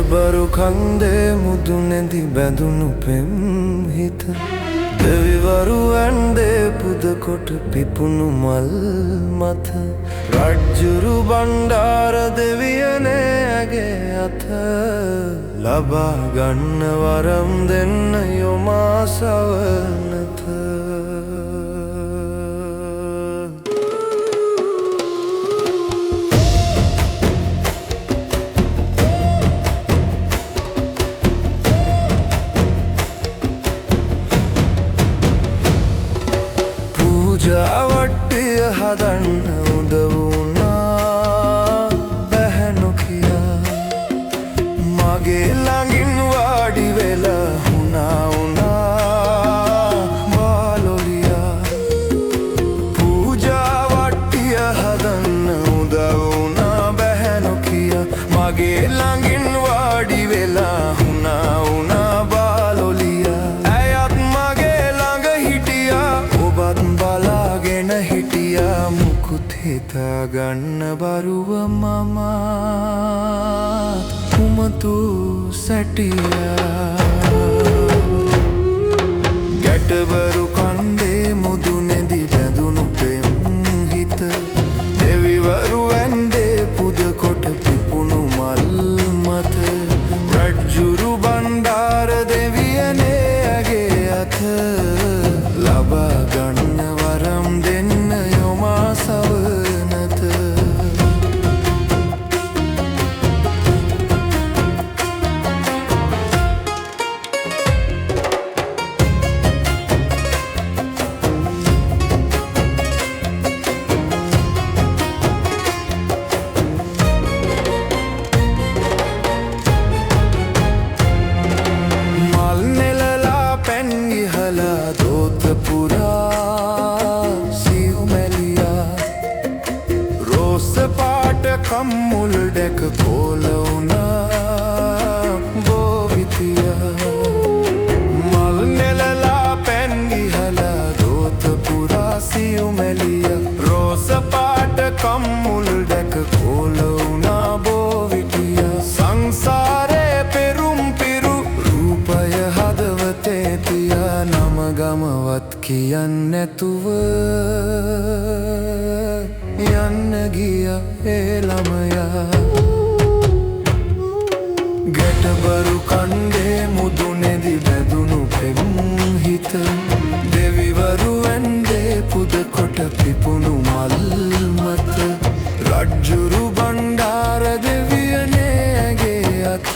ගැටබරු කන්දේ මුදුනේදි බැඳුණු පෙම් හිත දෙවිවරු ඇන්දේ පුද කොට පිපුණු මල් මත රජ්ජුරු බණ්ඩාර දෙවියනේ ඇගේ අත ලබා ගන්න වරම් දෙන්න යොමා සවනත පූජාවට්ටිය හදන්න උද වුණා බැහැ නොකියා මගේ ළඟින් වාඩි වෙලා වුණා බාලොලියා පූජාවට්ටිය හදන්න උද වුණා බැහැ නොකියා මගේ ළඟින් වාඩි වෙලා වුණා බාලොලියා ඇයත් මගේ ළඟ හිටියා ඔබත් බලාගෙන හිටියා මුකුත් හිතාගන්න බරුව මම උමතු සැටියා ගැටබරු කන්දේ මුදුනේදි බැඳුණු පෙම් හිත දෙවිවරු ඇන්දේ පුද කොට පිපුණු මල් මත රජ්ජුරු බණ්ඩාර දෙවියනේ ඇගේ අත ලබා ගන්න වරම් දෙන්න යොමා සවනත මල් නෙලලා පැන් ඉහලා දෝත පුරා සිව්මැලියා රෝස පාට කම්මුල් දැක කෝල වුණා බෝවිතියා මල් නෙලලා පැන් ඉහලා දෝත පුරා සිව්මැලියා රෝස පාට කම්මුල් දැක කෝල වුණා බෝවිතියා සංසාරේ පෙරුම් පිරු රූපය හදවතේ තියා නම ගමවත් කියන්නැතුව යන්න ගිය ඒ ළමයා ගැටබරු කන්දේ මුදුනේදි බැඳුණු පෙම් හිත දෙවිවරු ඇන්දේ පුද කොට පිපුණු මල් මත රජ්ජුරු බණ්ඩාර දෙවියනේ ඇගේ අත